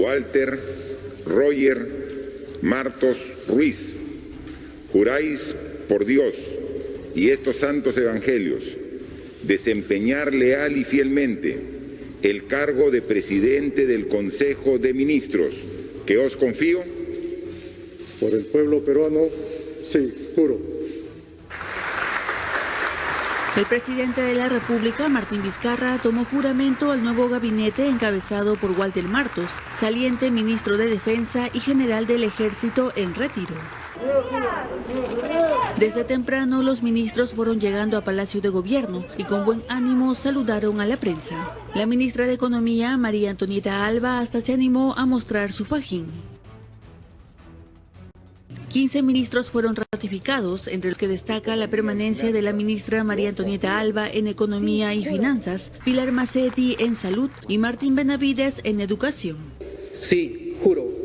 Walter Roger Martos Ruiz, juráis por Dios y estos santos evangelios desempeñar leal y fielmente el cargo de presidente del Consejo de Ministros, que os confío. Por el pueblo peruano, sí, juro. El presidente de la República, Martín Vizcarra, tomó juramento al nuevo gabinete encabezado por Walter Martos, saliente ministro de Defensa y general del Ejército en retiro. Desde temprano los ministros fueron llegando a Palacio de Gobierno y con buen ánimo saludaron a la prensa. La ministra de Economía, María Antonieta Alba, hasta se animó a mostrar su fajín. 15 ministros fueron ratificados, entre los que destaca la permanencia de la ministra María Antonieta Alba en Economía y Finanzas, Pilar Macetti en Salud y Martín Benavides en Educación. Sí, juro.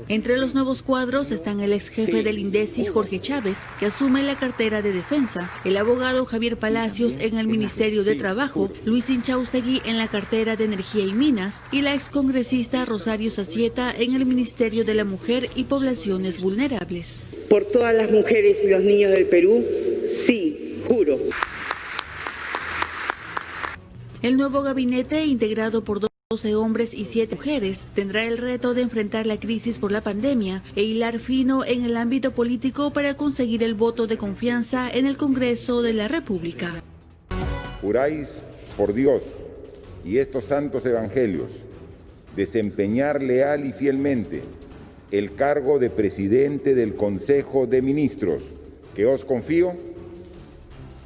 Entre los nuevos cuadros están el ex jefe del INDECI, Jorge Chávez, que asume la cartera de Defensa, el abogado Javier Palacios en el Ministerio de Trabajo, Luis Inchaustegui en la cartera de Energía y Minas y la excongresista Rosario Sacieta en el Ministerio de la Mujer y Poblaciones Vulnerables. Por todas las mujeres y los niños del Perú, sí, juro. El nuevo gabinete, integrado por 12 hombres y 7 mujeres, tendrá el reto de enfrentar la crisis por la pandemia e hilar fino en el ámbito político para conseguir el voto de confianza en el Congreso de la República. Juráis por Dios y estos santos evangelios desempeñar leal y fielmente el cargo de presidente del Consejo de Ministros, que os confío.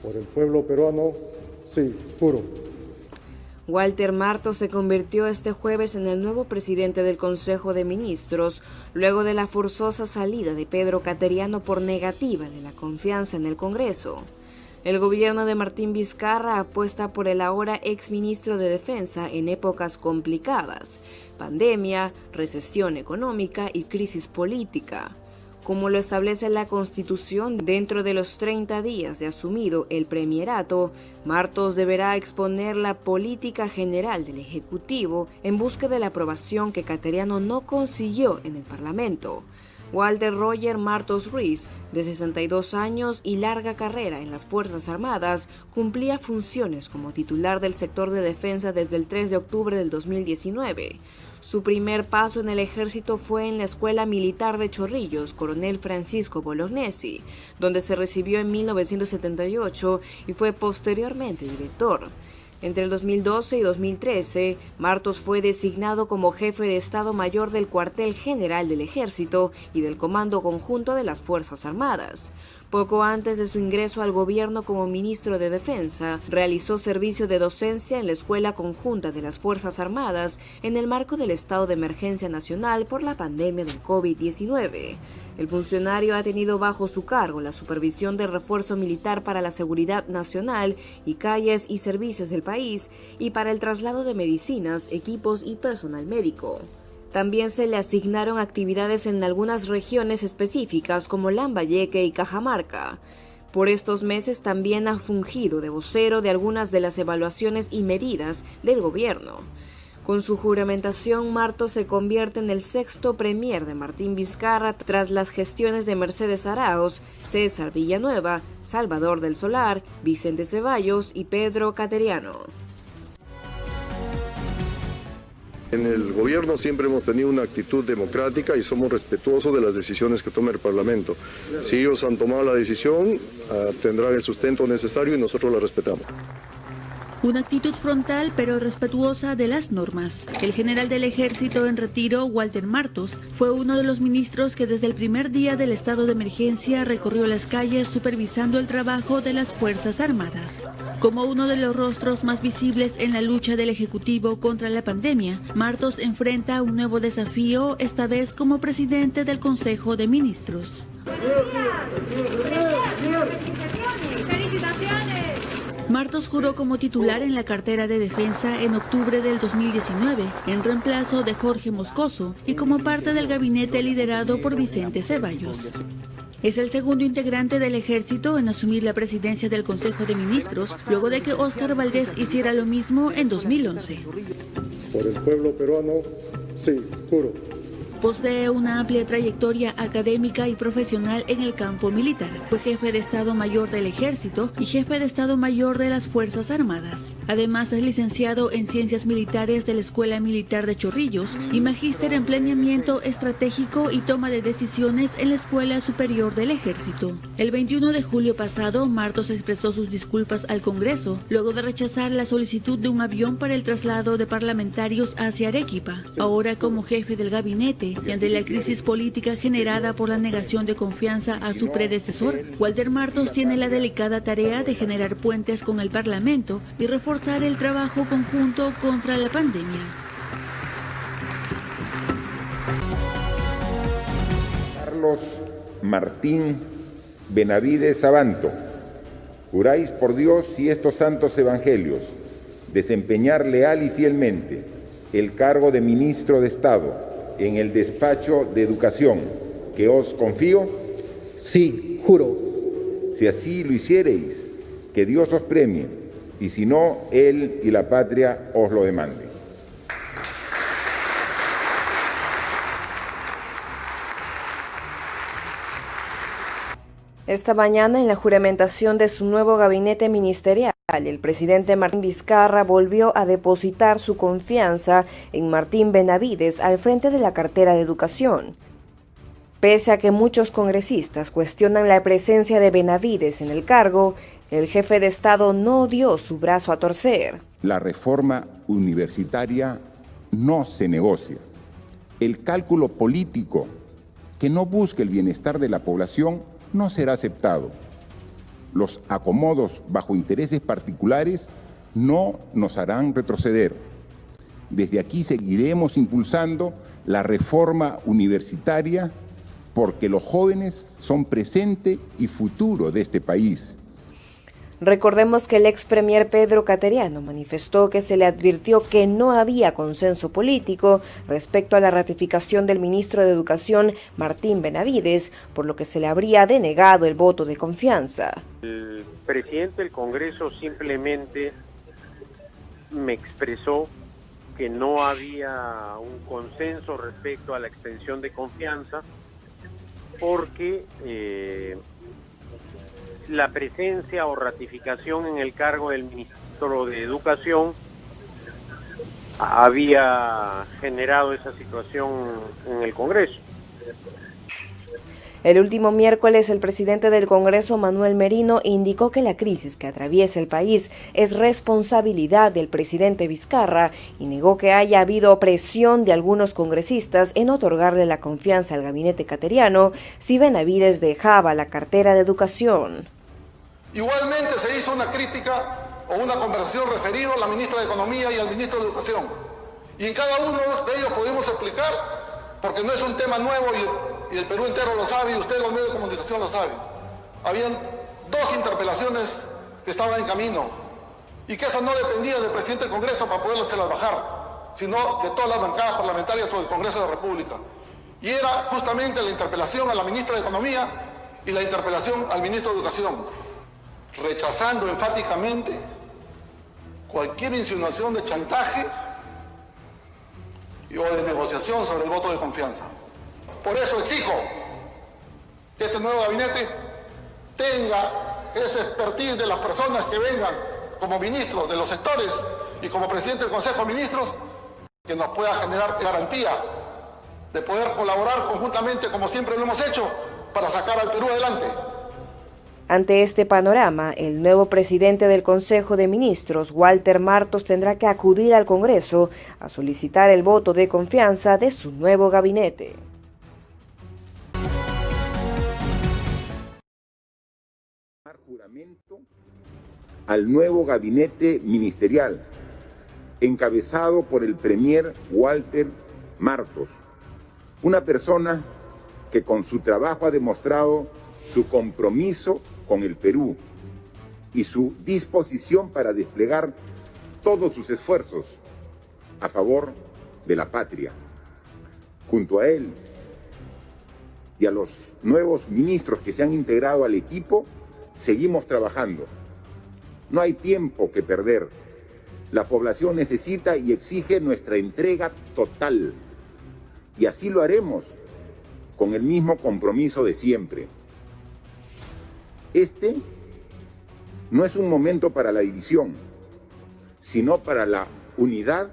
Por el pueblo peruano, sí, juro. Walter Martos se convirtió este jueves en el nuevo presidente del Consejo de Ministros, luego de la forzosa salida de Pedro Cateriano por negativa de la confianza en el Congreso. El gobierno de Martín Vizcarra apuesta por el ahora exministro de Defensa en épocas complicadas: pandemia, recesión económica y crisis política. Como lo establece la Constitución, dentro de los 30 días de asumido el premierato, Martos deberá exponer la política general del Ejecutivo en busca de la aprobación que Cateriano no consiguió en el Parlamento. Walter Roger Martos Ruiz, de 62 años y larga carrera en las Fuerzas Armadas, cumplía funciones como titular del sector de defensa desde el 3 de octubre del 2019. Su primer paso en el ejército fue en la Escuela Militar de Chorrillos, Coronel Francisco Bolognesi, donde se recibió en 1978 y fue posteriormente director. Entre el 2012 y 2013, Martos fue designado como jefe de Estado Mayor del Cuartel General del Ejército y del Comando Conjunto de las Fuerzas Armadas. Poco antes de su ingreso al gobierno como ministro de Defensa, realizó servicio de docencia en la Escuela Conjunta de las Fuerzas Armadas en el marco del estado de emergencia nacional por la pandemia del COVID-19. El funcionario ha tenido bajo su cargo la supervisión del refuerzo militar para la seguridad nacional y calles y servicios del país y para el traslado de medicinas, equipos y personal médico. También se le asignaron actividades en algunas regiones específicas como Lambayeque y Cajamarca. Por estos meses también ha fungido de vocero de algunas de las evaluaciones y medidas del gobierno. Con su juramentación, Martos se convierte en el sexto premier de Martín Vizcarra tras las gestiones de Mercedes Arauz, César Villanueva, Salvador del Solar, Vicente Ceballos y Pedro Cateriano. En el gobierno siempre hemos tenido una actitud democrática y somos respetuosos de las decisiones que toma el Parlamento. Si ellos han tomado la decisión, tendrán el sustento necesario y nosotros la respetamos. Una actitud frontal pero respetuosa de las normas. El general del Ejército en retiro, Walter Martos, fue uno de los ministros que desde el primer día del estado de emergencia recorrió las calles supervisando el trabajo de las Fuerzas Armadas. Como uno de los rostros más visibles en la lucha del Ejecutivo contra la pandemia, Martos enfrenta un nuevo desafío, esta vez como presidente del Consejo de Ministros. Martos juró como titular en la cartera de Defensa en octubre del 2019, en reemplazo de Jorge Moscoso y como parte del gabinete liderado por Vicente Ceballos. Es el segundo integrante del Ejército en asumir la presidencia del Consejo de Ministros, luego de que Óscar Valdés hiciera lo mismo en 2011. Por el pueblo peruano, sí, juro. Posee una amplia trayectoria académica y profesional en el campo militar. Fue jefe de Estado Mayor del Ejército y jefe de Estado Mayor de las Fuerzas Armadas. Además, es licenciado en Ciencias Militares de la Escuela Militar de Chorrillos y magíster en Planeamiento Estratégico y Toma de Decisiones en la Escuela Superior del Ejército. El 21 de julio pasado, Martos expresó sus disculpas al Congreso luego de rechazar la solicitud de un avión para el traslado de parlamentarios hacia Arequipa. Ahora, como jefe del gabinete, y ante la crisis política generada por la negación de confianza a su predecesor, Walter Martos tiene la delicada tarea de generar puentes con el Parlamento y reforzar el trabajo conjunto contra la pandemia. Carlos Martín Benavides Sabanto, juráis por Dios y estos santos evangelios desempeñar leal y fielmente el cargo de ministro de Estado en el despacho de Educación que os confío. Sí, juro. Si así lo hiciereis, que Dios os premie, y si no, Él y la patria os lo demanden. Esta mañana, en la juramentación de su nuevo gabinete ministerial, el presidente Martín Vizcarra volvió a depositar su confianza en Martín Benavides al frente de la cartera de Educación. Pese a que muchos congresistas cuestionan la presencia de Benavides en el cargo, el jefe de Estado no dio su brazo a torcer. La reforma universitaria no se negocia. El cálculo político que no busque el bienestar de la población no será aceptado. Los acomodos bajo intereses particulares no nos harán retroceder. Desde aquí seguiremos impulsando la reforma universitaria porque los jóvenes son presente y futuro de este país. Recordemos que el ex premier Pedro Cateriano manifestó que se le advirtió que no había consenso político respecto a la ratificación del ministro de Educación Martín Benavides, por lo que se le habría denegado el voto de confianza. El presidente del Congreso simplemente me expresó que no había un consenso respecto a la extensión de confianza porque la presencia o ratificación en el cargo del ministro de Educación había generado esa situación en el Congreso. El último miércoles, el presidente del Congreso, Manuel Merino, indicó que la crisis que atraviesa el país es responsabilidad del presidente Vizcarra y negó que haya habido presión de algunos congresistas en otorgarle la confianza al gabinete cateriano si Benavides dejaba la cartera de Educación. Igualmente se hizo una crítica o una conversación referida a la ministra de Economía y al ministro de Educación. Y en cada uno de ellos podemos explicar, porque no es un tema nuevo y el Perú entero lo sabe y ustedes los medios de comunicación lo saben. Habían 2 interpelaciones que estaban en camino y que eso no dependía del presidente del Congreso para podérselas bajar, sino de todas las bancadas parlamentarias o del Congreso de la República. Y era justamente la interpelación a la ministra de Economía y la interpelación al ministro de Educación, rechazando enfáticamente cualquier insinuación de chantaje o de negociación sobre el voto de confianza. Por eso exijo que este nuevo gabinete tenga ese expertise de las personas que vengan como ministros de los sectores y como presidente del Consejo de Ministros, que nos pueda generar garantía de poder colaborar conjuntamente, como siempre lo hemos hecho, para sacar al Perú adelante. Ante este panorama, el nuevo presidente del Consejo de Ministros, Walter Martos, tendrá que acudir al Congreso a solicitar el voto de confianza de su nuevo gabinete. Juramento al nuevo gabinete ministerial, encabezado por el premier Walter Martos, una persona que con su trabajo ha demostrado su compromiso con el Perú y su disposición para desplegar todos sus esfuerzos a favor de la patria. Junto a él y a los nuevos ministros que se han integrado al equipo, seguimos trabajando. No hay tiempo que perder. La población necesita y exige nuestra entrega total. Y así lo haremos con el mismo compromiso de siempre. Este no es un momento para la división, sino para la unidad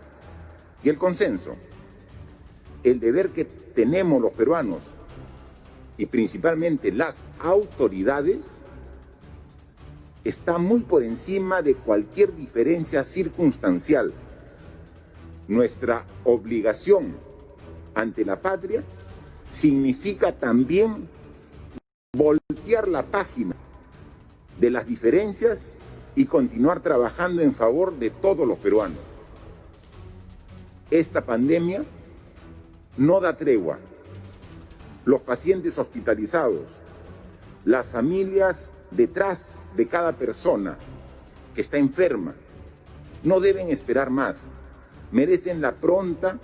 y el consenso. El deber que tenemos los peruanos y principalmente las autoridades está muy por encima de cualquier diferencia circunstancial. Nuestra obligación ante la patria significa también voltear la página de las diferencias y continuar trabajando en favor de todos los peruanos. Esta pandemia no da tregua. Los pacientes hospitalizados, las familias detrás de cada persona que está enferma, no deben esperar más. Merecen la pronta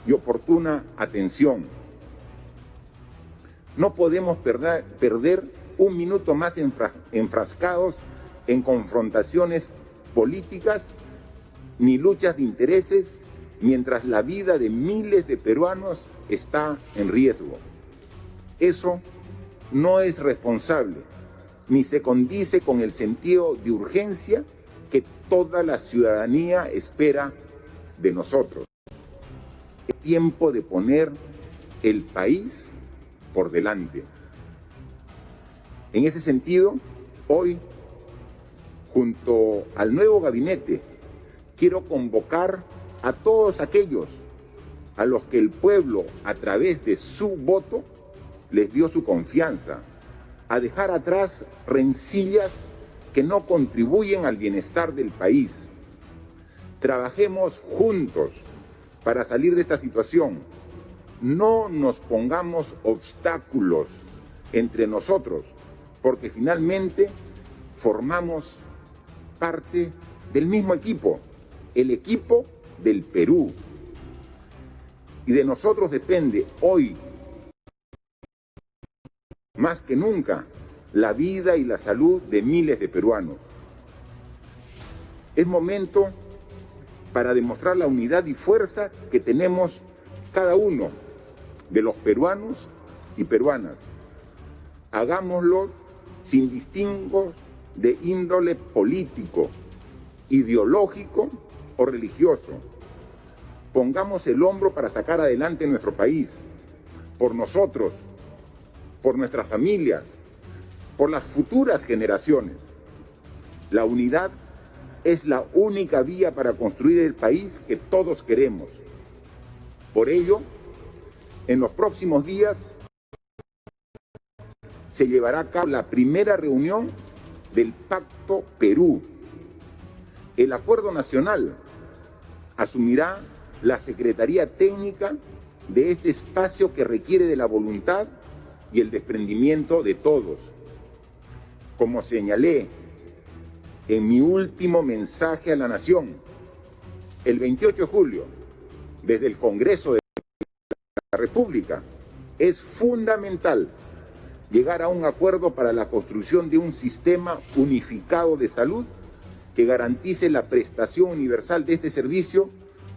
y oportuna atención. No podemos perder un minuto más enfrascados en confrontaciones políticas ni luchas de intereses mientras la vida de miles de peruanos está en riesgo. Eso no es responsable, ni se condice con el sentido de urgencia que toda la ciudadanía espera de nosotros. Es tiempo de poner el país por delante. En ese sentido, hoy, junto al nuevo gabinete, quiero convocar a todos aquellos a los que el pueblo, a través de su voto, les dio su confianza, a dejar atrás rencillas que no contribuyen al bienestar del país. Trabajemos juntos para salir de esta situación. No nos pongamos obstáculos entre nosotros, porque finalmente formamos parte del mismo equipo, el equipo del Perú. Y de nosotros depende hoy, más que nunca, la vida y la salud de miles de peruanos. Es momento para demostrar la unidad y fuerza que tenemos cada uno de los peruanos y peruanas. Hagámoslo sin distingos de índole político, ideológico o religioso. Pongamos el hombro para sacar adelante nuestro país, por nosotros, por nuestras familias, por las futuras generaciones. La unidad es la única vía para construir el país que todos queremos. Por ello, en los próximos días se llevará a cabo la primera reunión del Pacto Perú. El acuerdo nacional asumirá la Secretaría Técnica de este espacio que requiere de la voluntad y el desprendimiento de todos. Como señalé en mi último mensaje a la Nación, el 28 de julio, desde el Congreso de la República, es fundamental llegar a un acuerdo para la construcción de un sistema unificado de salud que garantice la prestación universal de este servicio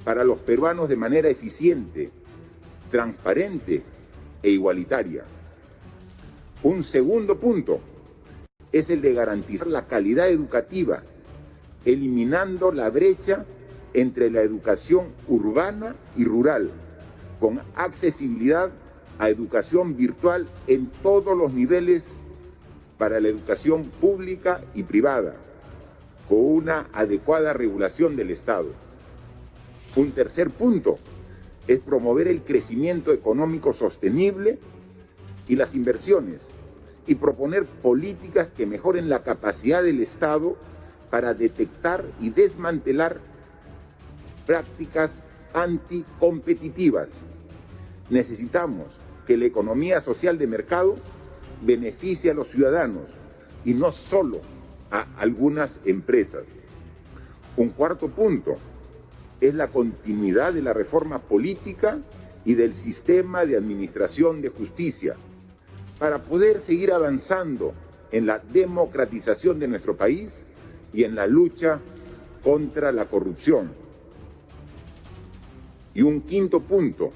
para los peruanos de manera eficiente, transparente e igualitaria. Un segundo punto es el de garantizar la calidad educativa, eliminando la brecha entre la educación urbana y rural, con accesibilidad a educación virtual en todos los niveles para la educación pública y privada, con una adecuada regulación del Estado. Un tercer punto es promover el crecimiento económico sostenible y las inversiones, y proponer políticas que mejoren la capacidad del Estado para detectar y desmantelar prácticas anticompetitivas. Necesitamos que la economía social de mercado beneficie a los ciudadanos y no solo a algunas empresas. Un cuarto punto es la continuidad de la reforma política y del sistema de administración de justicia para poder seguir avanzando en la democratización de nuestro país y en la lucha contra la corrupción. Y un quinto punto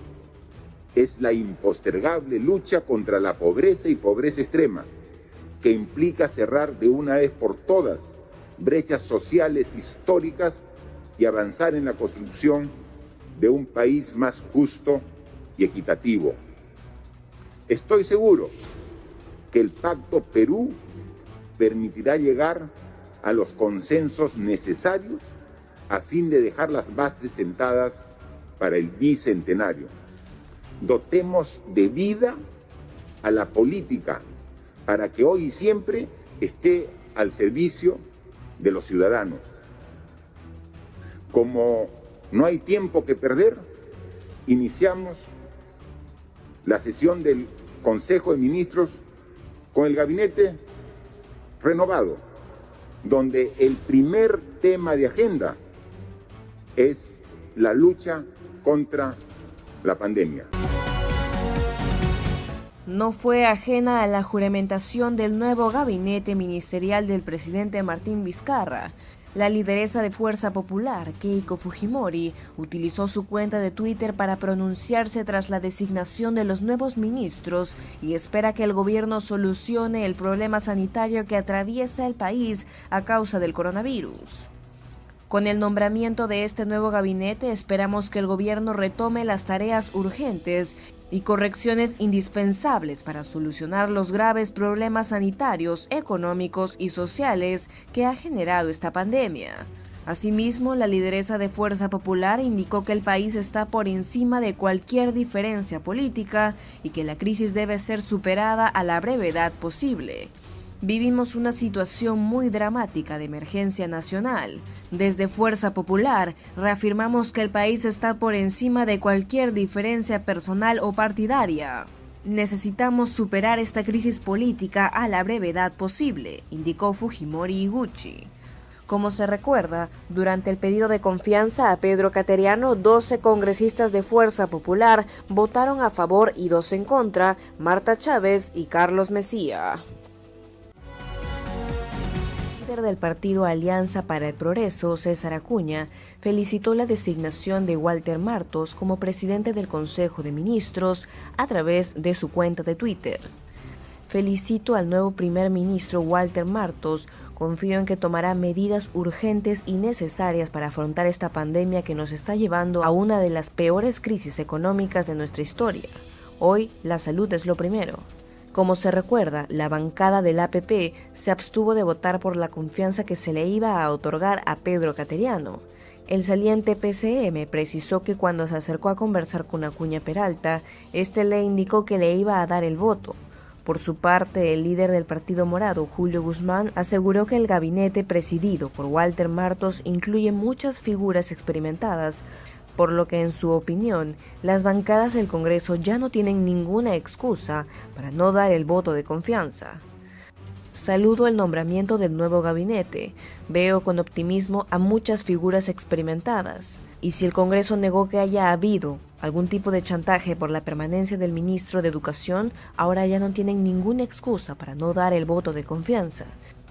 es la impostergable lucha contra la pobreza y pobreza extrema, que implica cerrar de una vez por todas brechas sociales históricas y avanzar en la construcción de un país más justo y equitativo. Estoy seguro que el Pacto Perú permitirá llegar a los consensos necesarios a fin de dejar las bases sentadas para el bicentenario. Dotemos de vida a la política para que hoy y siempre esté al servicio de los ciudadanos. Como no hay tiempo que perder, iniciamos la sesión del Consejo de Ministros con el gabinete renovado, donde el primer tema de agenda es la lucha contra la pandemia. No fue ajena a la juramentación del nuevo gabinete ministerial del presidente Martín Vizcarra. La lideresa de Fuerza Popular, Keiko Fujimori, utilizó su cuenta de Twitter para pronunciarse tras la designación de los nuevos ministros y espera que el gobierno solucione el problema sanitario que atraviesa el país a causa del coronavirus. Con el nombramiento de este nuevo gabinete, esperamos que el gobierno retome las tareas urgentes y correcciones indispensables para solucionar los graves problemas sanitarios, económicos y sociales que ha generado esta pandemia. Asimismo, la lideresa de Fuerza Popular indicó que el país está por encima de cualquier diferencia política y que la crisis debe ser superada a la brevedad posible. Vivimos una situación muy dramática de emergencia nacional. Desde Fuerza Popular, reafirmamos que el país está por encima de cualquier diferencia personal o partidaria. Necesitamos superar esta crisis política a la brevedad posible, indicó Fujimori Higuchi. Como se recuerda, durante el pedido de confianza a Pedro Cateriano, 12 congresistas de Fuerza Popular votaron a favor y 2 en contra, Marta Chávez y Carlos Mejía. El líder del partido Alianza para el Progreso, César Acuña, felicitó la designación de Walter Martos como presidente del Consejo de Ministros a través de su cuenta de Twitter. Felicito al nuevo primer ministro Walter Martos, confío en que tomará medidas urgentes y necesarias para afrontar esta pandemia que nos está llevando a una de las peores crisis económicas de nuestra historia. Hoy, la salud es lo primero. Como se recuerda, la bancada del APP se abstuvo de votar por la confianza que se le iba a otorgar a Pedro Cateriano. El saliente PCM precisó que cuando se acercó a conversar con Acuña Peralta, este le indicó que le iba a dar el voto. Por su parte, el líder del Partido Morado, Julio Guzmán, aseguró que el gabinete presidido por Walter Martos incluye muchas figuras experimentadas, por lo que en su opinión, las bancadas del Congreso ya no tienen ninguna excusa para no dar el voto de confianza. Saludo el nombramiento del nuevo gabinete. Veo con optimismo a muchas figuras experimentadas. Y si el Congreso negó que haya habido algún tipo de chantaje por la permanencia del ministro de Educación, ahora ya no tienen ninguna excusa para no dar el voto de confianza.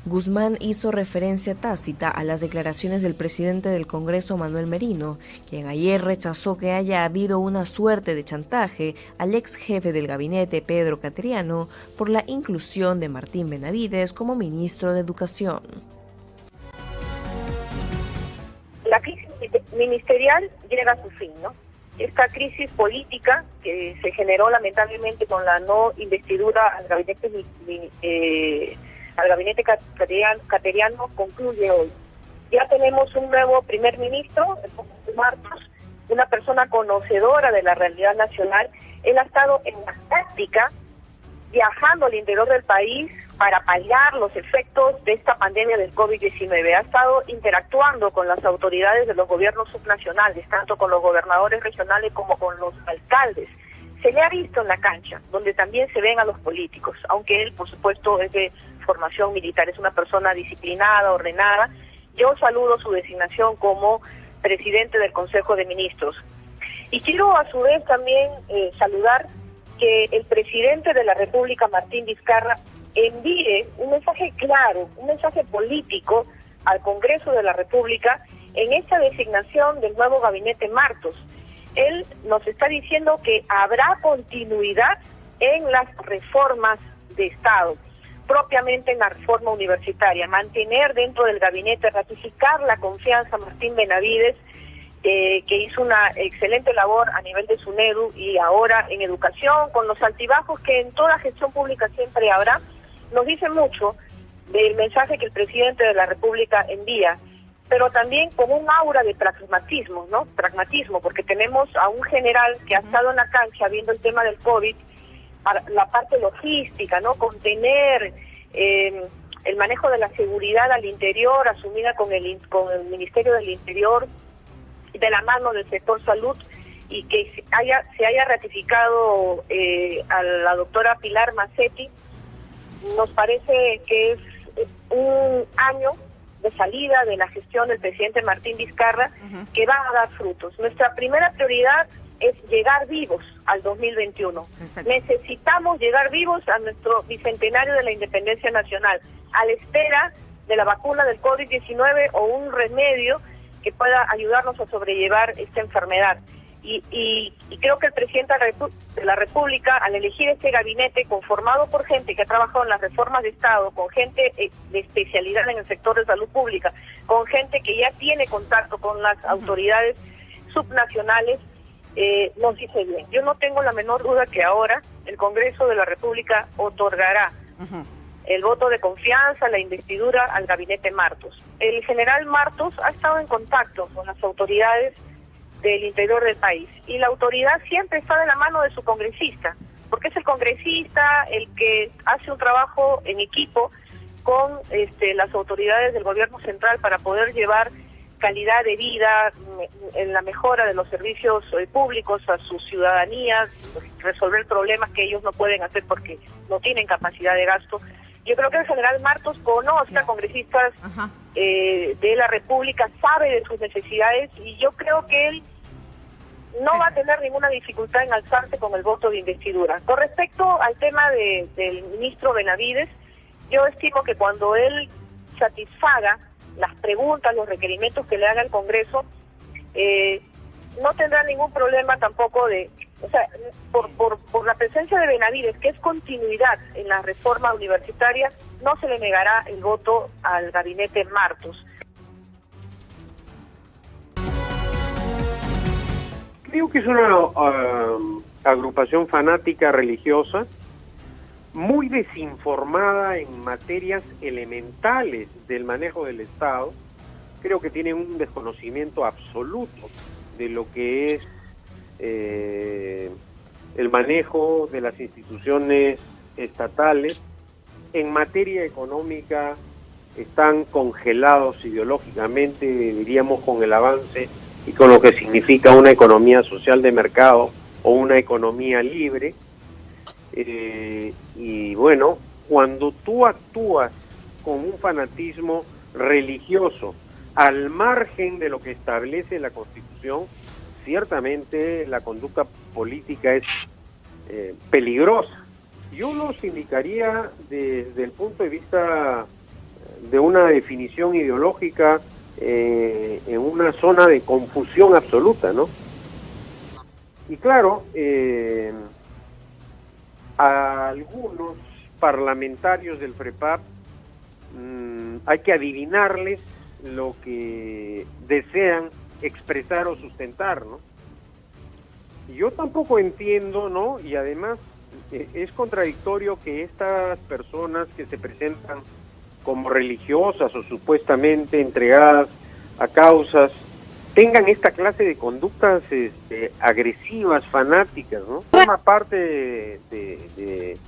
Guzmán hizo referencia tácita a las declaraciones del presidente del Congreso, Manuel Merino, quien ayer rechazó que haya habido una suerte de chantaje al ex jefe del gabinete, Pedro Cateriano, por la inclusión de Martín Benavides como ministro de Educación. La crisis ministerial llega a su fin, ¿no? Esta crisis política que se generó lamentablemente con la no investidura al gabinete cateriano concluye hoy. Ya tenemos un nuevo primer ministro, Martos, una persona conocedora de la realidad nacional. Él ha estado en la práctica viajando al interior del país para paliar los efectos de esta pandemia del COVID-19. Ha estado interactuando con las autoridades de los gobiernos subnacionales, tanto con los gobernadores regionales como con los alcaldes. Se le ha visto en la cancha, donde también se ven a los políticos, aunque él, por supuesto, es de formación militar, es una persona disciplinada, ordenada. Yo saludo su designación como presidente del Consejo de Ministros. Y quiero a su vez también saludar que el presidente de la República, Martín Vizcarra, envíe un mensaje claro, un mensaje político al Congreso de la República en esta designación del nuevo gabinete Martos. Él nos está diciendo que habrá continuidad en las reformas de Estado, propiamente en la reforma universitaria, mantener dentro del gabinete, ratificar la confianza a Martín Benavides, que hizo una excelente labor a nivel de SUNEDU y ahora en educación, con los altibajos que en toda gestión pública siempre habrá. Nos dice mucho del mensaje que el presidente de la República envía, pero también con un aura de pragmatismo, ¿no? Pragmatismo, porque tenemos a un general que ha estado en la cancha viendo el tema del COVID, para la parte logística, ¿no? Contener el manejo de la seguridad al interior, asumida con el Ministerio del Interior, de la mano del sector salud, y que se haya ratificado a la doctora Pilar Macetti. Nos parece que es un año de salida de la gestión del presidente Martín Vizcarra, que va a dar frutos. Nuestra primera prioridad es llegar vivos al 2021. Perfecto. Necesitamos llegar vivos a nuestro bicentenario de la independencia nacional, a la espera de la vacuna del COVID-19 o un remedio que pueda ayudarnos a sobrellevar esta enfermedad. Y creo que el presidente de la República, al elegir este gabinete conformado por gente que ha trabajado en las reformas de Estado, con gente de especialidad en el sector de salud pública, con gente que ya tiene contacto con las autoridades subnacionales, nos dice bien. Yo no tengo la menor duda que ahora el Congreso de la República otorgará el voto de confianza, la investidura al gabinete Martos. El general Martos ha estado en contacto con las autoridades del interior del país, y la autoridad siempre está de la mano de su congresista, porque es el congresista el que hace un trabajo en equipo con las autoridades del gobierno central para poder llevar calidad de vida, en la mejora de los servicios públicos a su ciudadanía, resolver problemas que ellos no pueden hacer porque no tienen capacidad de gasto. Yo creo que el general Martos conoce a congresistas de la República, sabe de sus necesidades, y yo creo que él no va a tener ninguna dificultad en alzarse con el voto de investidura. Con respecto al tema del ministro Benavides, yo estimo que cuando él satisfaga las preguntas, los requerimientos que le haga el Congreso, no tendrá ningún problema tampoco por la presencia de Benavides, que es continuidad en la reforma universitaria, no se le negará el voto al gabinete Martos. Creo que es una agrupación fanática religiosa, muy desinformada en materias elementales del manejo del Estado. Creo que tienen un desconocimiento absoluto de lo que es el manejo de las instituciones estatales. En materia económica están congelados ideológicamente, diríamos, con el avance y con lo que significa una economía social de mercado o una economía libre. Y bueno, cuando tú actúas con un fanatismo religioso al margen de lo que establece la Constitución, ciertamente la conducta política es peligrosa. Yo los indicaría desde el punto de vista de una definición ideológica en una zona de confusión absoluta, ¿no? Y claro, a algunos parlamentarios del FREPAP hay que adivinarles lo que desean expresar o sustentar, ¿no? Yo tampoco entiendo, ¿no? Y además es contradictorio que estas personas que se presentan como religiosas o supuestamente entregadas a causas tengan esta clase de conductas agresivas, fanáticas, ¿no? Forma parte de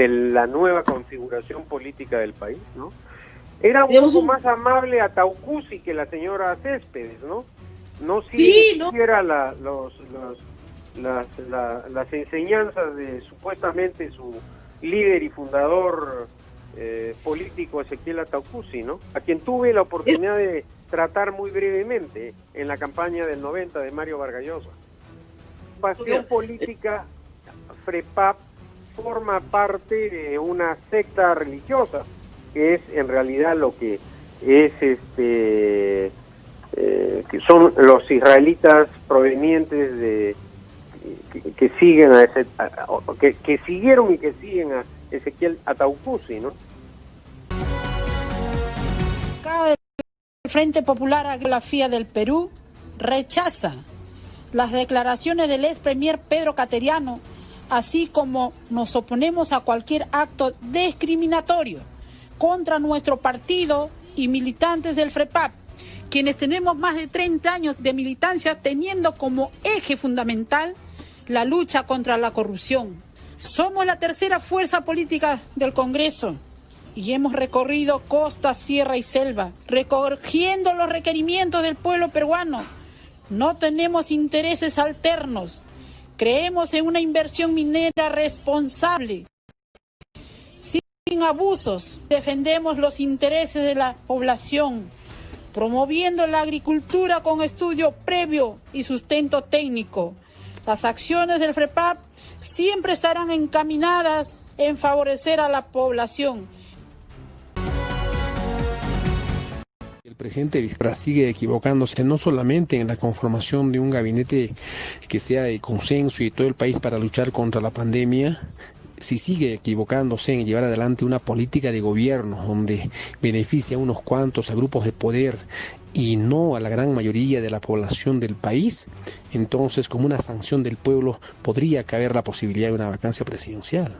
la nueva configuración política del país, ¿no? Era un poco más amable a Taucusi que la señora Céspedes, ¿no? No siguiera las enseñanzas de supuestamente su líder y fundador político Ezequiel Ataucusi, ¿no? A quien tuve la oportunidad de tratar muy brevemente en la campaña del 90 de Mario Vargas Llosa. Pasión política, FREPAP forma parte de una secta religiosa, que es en realidad lo que es que son los israelitas provenientes de que siguen que siguieron y que siguen a Ezequiel Ataucusi, ¿no? El Frente Popular Agrofía del Perú rechaza las declaraciones del ex premier Pedro Cateriano, así como nos oponemos a cualquier acto discriminatorio contra nuestro partido y militantes del FREPAP, quienes tenemos más de 30 años de militancia teniendo como eje fundamental la lucha contra la corrupción. Somos la tercera fuerza política del Congreso y hemos recorrido costa, sierra y selva, recogiendo los requerimientos del pueblo peruano. No tenemos intereses alternos. Creemos en una inversión minera responsable, sin abusos. Defendemos los intereses de la población, promoviendo la agricultura con estudio previo y sustento técnico. Las acciones del FREPAP siempre estarán encaminadas en favorecer a la población. El presidente Vizcarra sigue equivocándose no solamente en la conformación de un gabinete que sea de consenso y todo el país para luchar contra la pandemia, si sigue equivocándose en llevar adelante una política de gobierno donde beneficia a unos cuantos, a grupos de poder y no a la gran mayoría de la población del país, entonces como una sanción del pueblo podría caber la posibilidad de una vacancia presidencial.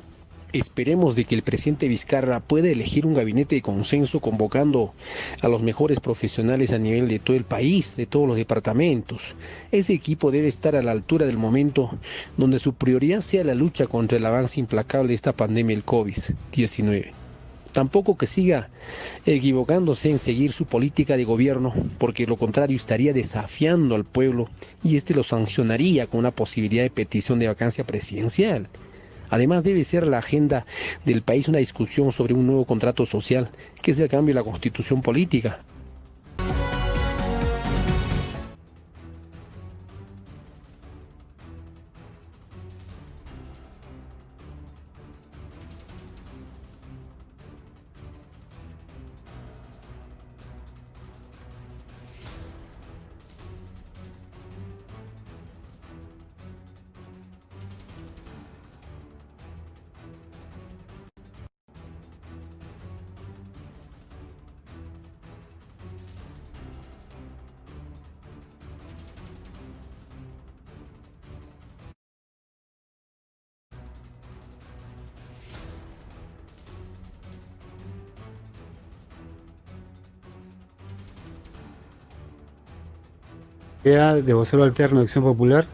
Esperemos de que el presidente Vizcarra pueda elegir un gabinete de consenso convocando a los mejores profesionales a nivel de todo el país, de todos los departamentos. Ese equipo debe estar a la altura del momento donde su prioridad sea la lucha contra el avance implacable de esta pandemia del COVID-19. Tampoco que siga equivocándose en seguir su política de gobierno, porque lo contrario estaría desafiando al pueblo y lo sancionaría con una posibilidad de petición de vacancia presidencial. Además, debe ser la agenda del país una discusión sobre un nuevo contrato social, que es el cambio de la constitución política. De vocero alterno de Acción Popular,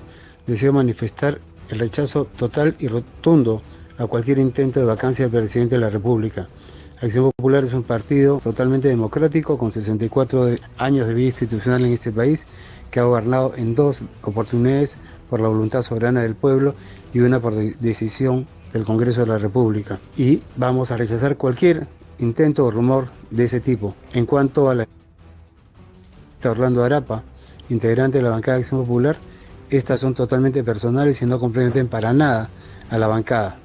deseo manifestar el rechazo total y rotundo a cualquier intento de vacancia del presidente de la República. Acción Popular es un partido totalmente democrático, con 64 años de vida institucional en este país, que ha gobernado en 2 oportunidades por la voluntad soberana del pueblo y una por decisión del Congreso de la República. Y vamos a rechazar cualquier intento o rumor de ese tipo. En cuanto a la Orlando Arapa, integrante de la bancada de Acción Popular, estas son totalmente personales y no comprometen para nada a la bancada.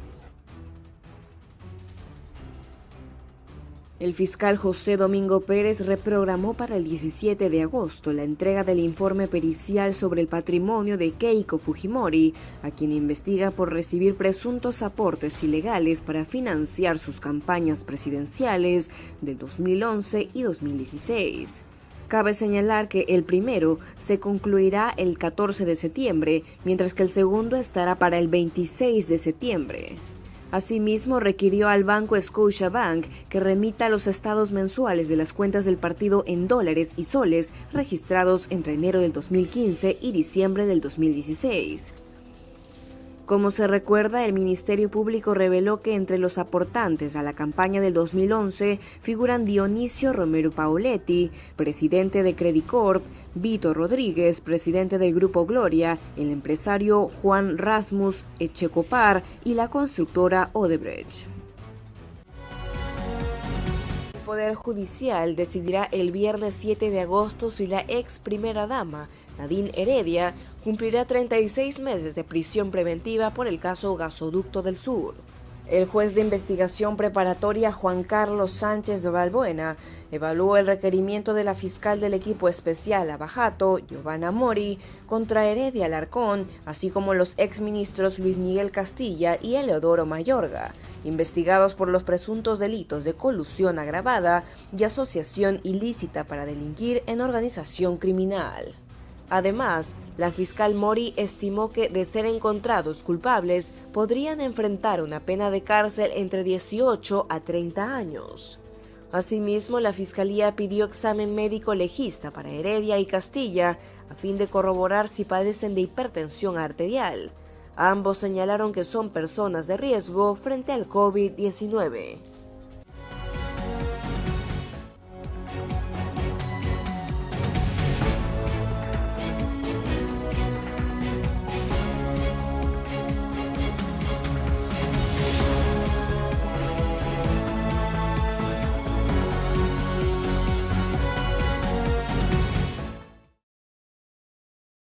El fiscal José Domingo Pérez reprogramó para el 17 de agosto la entrega del informe pericial sobre el patrimonio de Keiko Fujimori, a quien investiga por recibir presuntos aportes ilegales para financiar sus campañas presidenciales del 2011 y 2016. Cabe señalar que el primero se concluirá el 14 de septiembre, mientras que el segundo estará para el 26 de septiembre. Asimismo, requirió al banco Scotiabank que remita los estados mensuales de las cuentas del partido en dólares y soles registrados entre enero del 2015 y diciembre del 2016. Como se recuerda, el Ministerio Público reveló que entre los aportantes a la campaña del 2011 figuran Dionisio Romero Pauletti, presidente de Credicorp, Vito Rodríguez, presidente del Grupo Gloria, el empresario Juan Rasmus Echecopar y la constructora Odebrecht. El Poder Judicial decidirá el viernes 7 de agosto si la ex primera dama, Nadine Heredia, cumplirá 36 meses de prisión preventiva por el caso Gasoducto del Sur. El juez de investigación preparatoria Juan Carlos Sánchez de Balbuena evaluó el requerimiento de la fiscal del equipo especial Abajato, Giovanna Mori, contra Heredia Alarcón, así como los exministros Luis Miguel Castilla y Eleodoro Mayorga, investigados por los presuntos delitos de colusión agravada y asociación ilícita para delinquir en organización criminal. Además, la fiscal Mori estimó que, de ser encontrados culpables, podrían enfrentar una pena de cárcel entre 18 a 30 años. Asimismo, la Fiscalía pidió examen médico legista para Heredia y Castilla a fin de corroborar si padecen de hipertensión arterial. Ambos señalaron que son personas de riesgo frente al COVID-19.